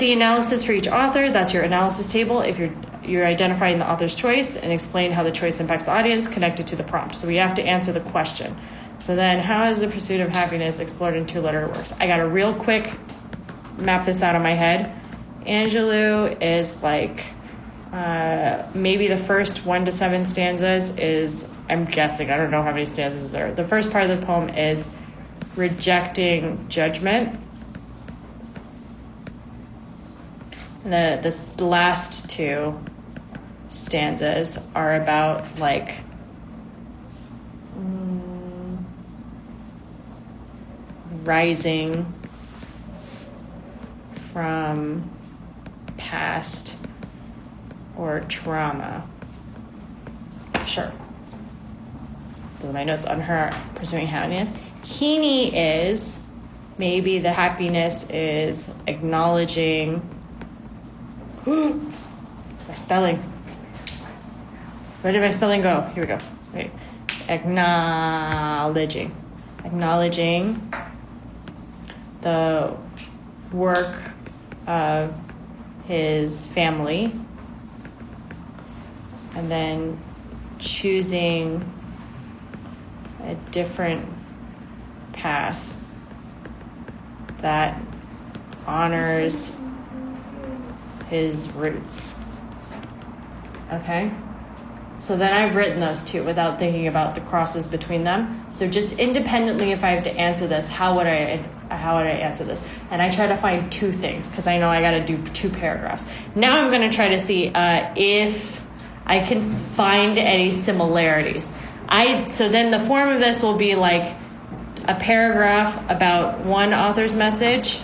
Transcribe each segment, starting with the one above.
The analysis for each author, that's your analysis table. If you're identifying the author's choice and explain how the choice impacts the audience connected to the prompt. So we have to answer the question. So then how is the pursuit of happiness explored in two-letter works? I got to real quick map this out of my head. Angelou is like maybe the first 1 to 7 stanzas is, I'm guessing, I don't know how many stanzas there are. The first part of the poem is rejecting judgment. And the last 2 stanzas are about like rising from past or trauma. Sure. Those are my notes on her pursuing happiness. Heaney is maybe the happiness is acknowledging. My spelling. Where did my spelling go? Here we go. Wait. Acknowledging the work of his family, and then choosing a different path that honors his roots. Okay? So then I've written those 2 without thinking about the crosses between them. So just independently, if I have to answer this, how would I answer this? And I try to find 2 things because I know I got to do 2 paragraphs. Now I'm going to try to see if I can find any similarities. So then the form of this will be like a paragraph about one author's message,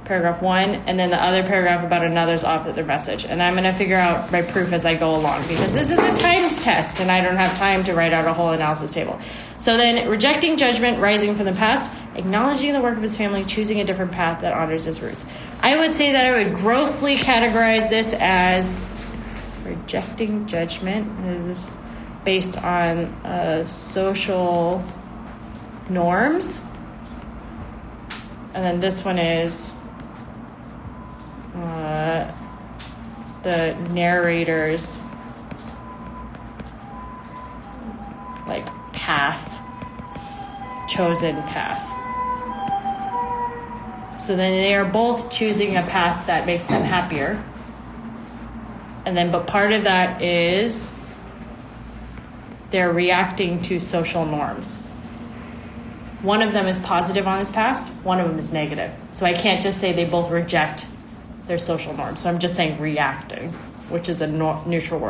paragraph 1, and then the other paragraph about another's author message. And I'm going to figure out my proof as I go along because this is a timed test and I don't have time to write out a whole analysis table. So then rejecting judgment, rising from the past, acknowledging the work of his family, choosing a different path that honors his roots. I would say that I would grossly categorize this as rejecting judgment is based on social norms. And then this one is the narrator's like path, chosen path. So then they are both choosing a path that makes them happier. And then, but part of that is they're reacting to social norms. One of them is positive on his past, one of them is negative. So I can't just say they both reject their social norms. So I'm just saying reacting, which is a neutral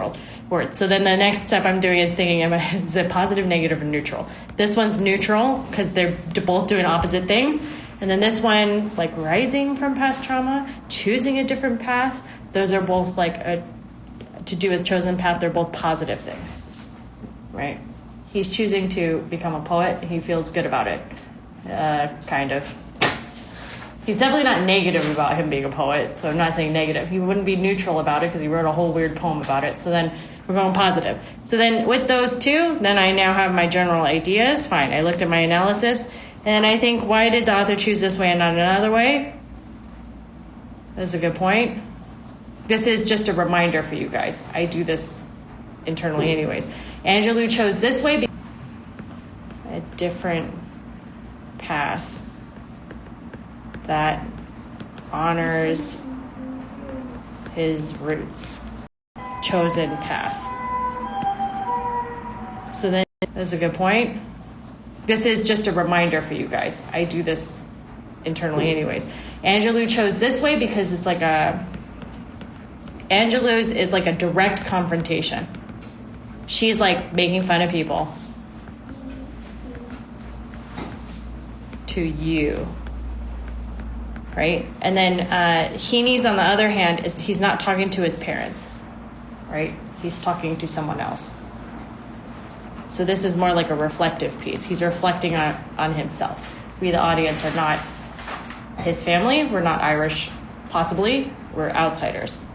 word. So then the next step I'm doing is thinking, is it positive, negative, or neutral? This one's neutral because they're both doing opposite things. And then this one, like rising from past trauma, choosing a different path, those are both like to do with chosen path, they're both positive things, right? He's choosing to become a poet. He feels good about it, kind of. He's definitely not negative about him being a poet, so I'm not saying negative. He wouldn't be neutral about it because he wrote a whole weird poem about it. So then we're going positive. So then with those 2, then I now have my general ideas. Fine, I looked at my analysis, and I think, why did the author choose this way and not another way? That's a good point. This is just a reminder for you guys. I do this internally anyways. Angelou chose this way because a different path that honors his roots. Chosen path. So then, that's a good point. This is just a reminder for you guys. I do this internally anyways. Angelou chose this way because it's like Angelou's is like a direct confrontation. She's like making fun of people to you, right? And then Heaney's, on the other hand, he's not talking to his parents, right? He's talking to someone else. So this is more like a reflective piece. He's reflecting on himself. We, the audience, are not his family. We're not Irish, possibly. We're outsiders.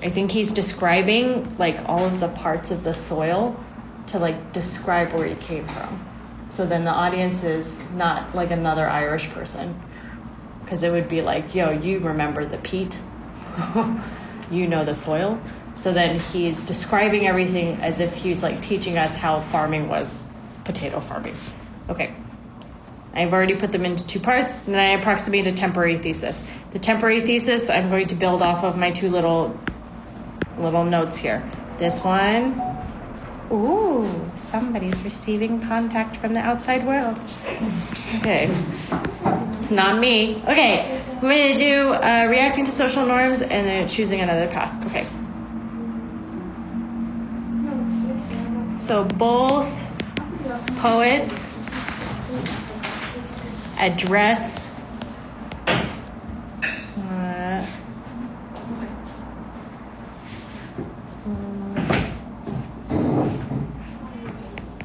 I think he's describing like all of the parts of the soil to like describe where he came from. So then the audience is not like another Irish person, because it would be like, yo, you remember the peat, you know the soil. So then he's describing everything as if he's like teaching us how farming was, potato farming. Okay. I've already put them into two parts, and then I approximate a temporary thesis. The temporary thesis, I'm going to build off of my two little notes here. This one, ooh, somebody's receiving contact from the outside world. Okay, it's not me. Okay, I'm going to do reacting to social norms and then choosing another path. Okay. So both poets address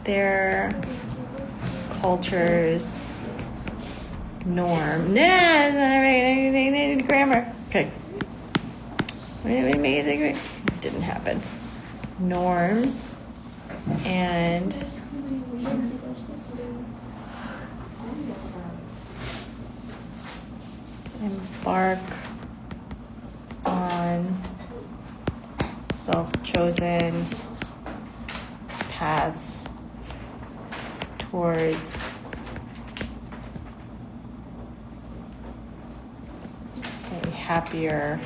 their culture's norm. Nah, they needed grammar. Okay. Didn't happen. Norms and embark on self-chosen paths towards a happier,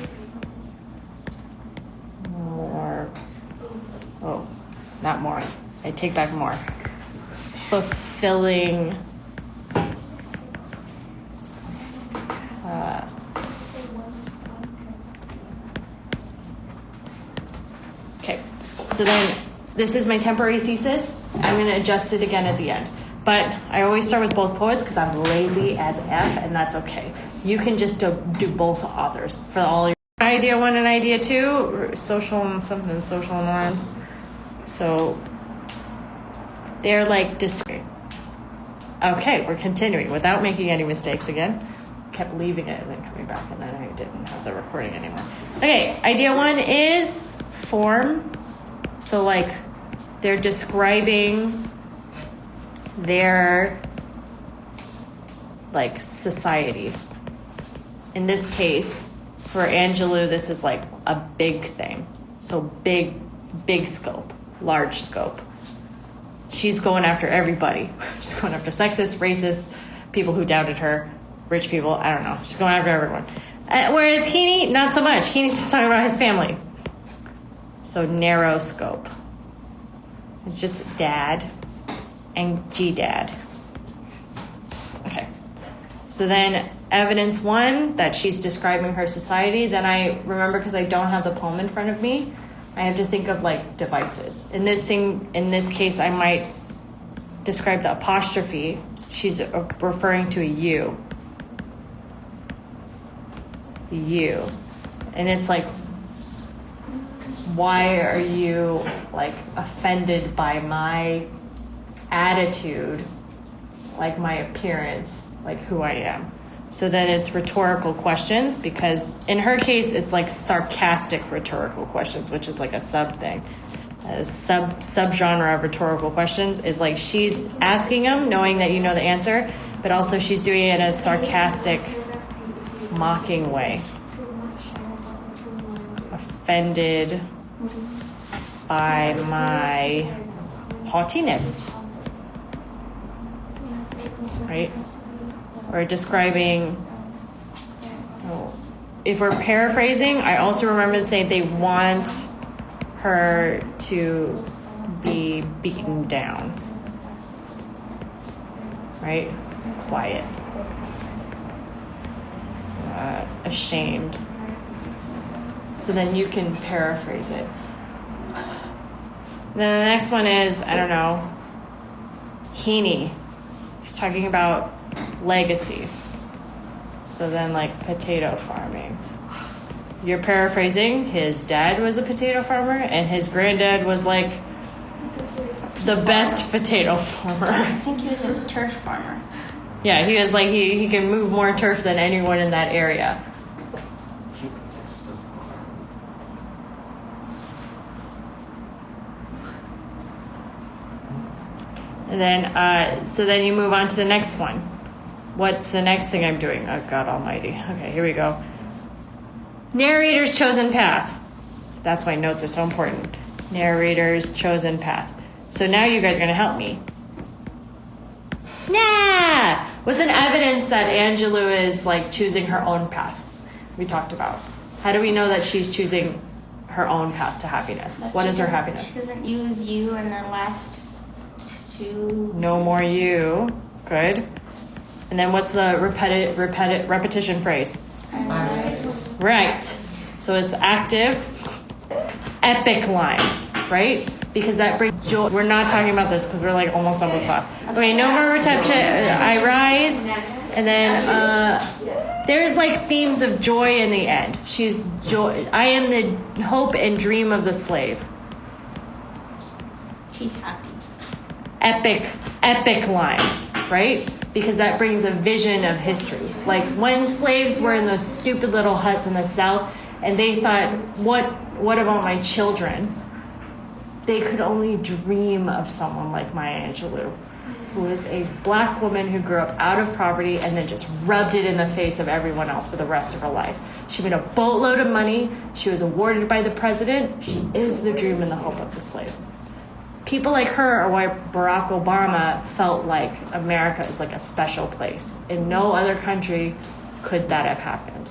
more, not more, I take back more, fulfilling okay, so then this is my temporary thesis. I'm going to adjust it again at the end. But I always start with both poets because I'm lazy as F, and that's okay. You can just do both authors for all your idea one and idea two, social norms. So they're like okay, we're continuing without making any mistakes again. Kept leaving it and then coming back, and then I didn't have the recording anymore. Okay, idea one is form. So like they're describing their like society. In this case, for Angelou, this is like a big thing. So big scope, large scope. She's going after everybody. She's going after sexists, racists, people who doubted her, rich people, I don't know. She's going after everyone. Whereas Heaney, not so much. Heaney's just talking about his family. So narrow scope. It's just dad and G-dad. Okay. So then evidence one, that she's describing her society. Then I remember, because I don't have the poem in front of me, I have to think of like devices. In this case, I might describe the apostrophe. She's referring to a you. You. And it's like, why are you like offended by my attitude, like my appearance, like who I am? So then it's rhetorical questions, because in her case, it's like sarcastic rhetorical questions, which is like a sub thing. A subgenre of rhetorical questions is like she's asking them knowing that you know the answer, but also she's doing it in a sarcastic, mocking way. Offended by my haughtiness, right? Or describing, if we're paraphrasing, I also remember saying they want her to be beaten down, right? Quiet, ashamed. So then you can paraphrase it. Then the next one is, I don't know, Heaney. He's talking about legacy. So then like potato farming. You're paraphrasing, his dad was a potato farmer and his granddad was like the best potato farmer. I think he was a turf farmer. Yeah, he was like, he can move more turf than anyone in that area. And then, so then you move on to the next one. What's the next thing I'm doing? Oh, God almighty. Okay, here we go. Narrator's chosen path. That's why notes are so important. Narrator's chosen path. So now you guys are going to help me. Nah! Was an evidence that Angelou is like choosing her own path. We talked about. How do we know that she's choosing her own path to happiness? What is her happiness? She doesn't use you and the last two. No more you. Good. And then what's the repetition phrase? Rise. Right. So it's active, epic line, right? Because that brings joy. We're not talking about this because we're like almost done with class. Okay, no more repetition. I rise. And then there's like themes of joy in the end. She's joy. I am the hope and dream of the slave. She's happy. Epic line, right? Because that brings a vision of history. Like when slaves were in those stupid little huts in the South and they thought, what about my children? They could only dream of someone like Maya Angelou, who is a black woman who grew up out of poverty and then just rubbed it in the face of everyone else for the rest of her life. She made a boatload of money. She was awarded by the president. She is the dream and the hope of the slave. People like her are why Barack Obama felt like America is like a special place. In no other country could that have happened.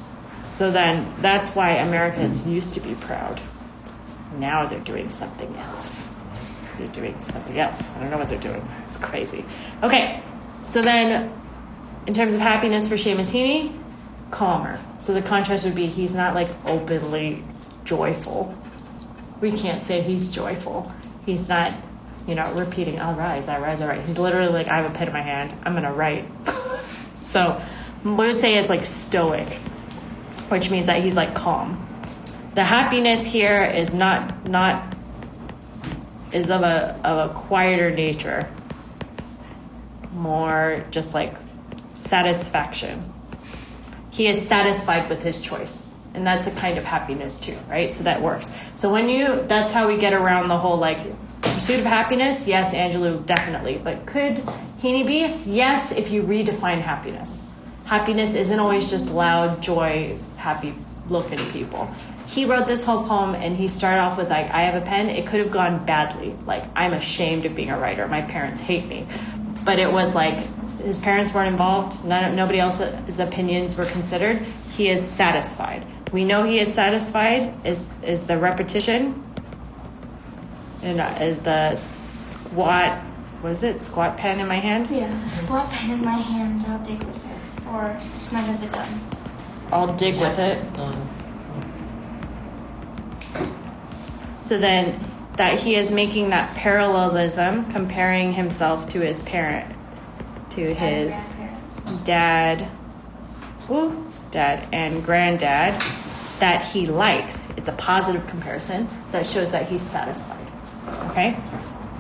So then that's why Americans used to be proud. Now they're doing something else. They're doing something else. I don't know what they're doing. It's crazy. Okay, so then in terms of happiness for Seamus Heaney, calmer. So the contrast would be he's not like openly joyful. We can't say he's joyful. He's not, repeating, I'll rise, I rise, I rise. He's literally like, I have a pen in my hand. I'm going to write. So we would say it's like stoic, which means that he's like calm. The happiness here is is of a quieter nature, more just like satisfaction. He is satisfied with his choice, and that's a kind of happiness too, right? So that works. So that's how we get around the whole like pursuit of happiness. Yes, Angelou, definitely, but could Heaney be? Yes, if you redefine happiness. Happiness isn't always just loud, joy, happy looking people. He wrote this whole poem and he started off with like, I have a pen. It could have gone badly. Like, I'm ashamed of being a writer. My parents hate me. But it was like, his parents weren't involved. Nobody else's opinions were considered. He is satisfied. We know he is satisfied is the repetition and the squat, what is it? Squat pen in my hand? Yeah, the squat pen in my hand. I'll dig with it. Or snug as a gun. I'll dig with it. So then that he is making that parallelism, comparing himself to his parent, to his dad and granddad that he likes. It's a positive comparison that shows that he's satisfied. Okay?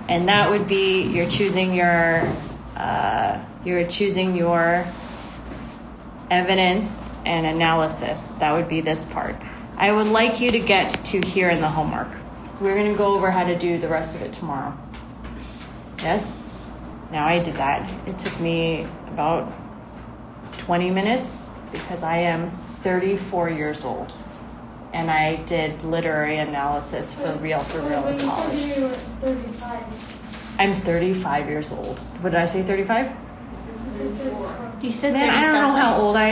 And that would be you're choosing your evidence and analysis. That would be this part. I would like you to get to here in the homework. We're going to go over how to do the rest of it tomorrow. Yes? Now I did that. It took me about 20 minutes because I am 34 years old. And I did literary analysis for real in college. You said you were 35. I'm 35 years old. What did I say, 35? You said Man, I don't know how old I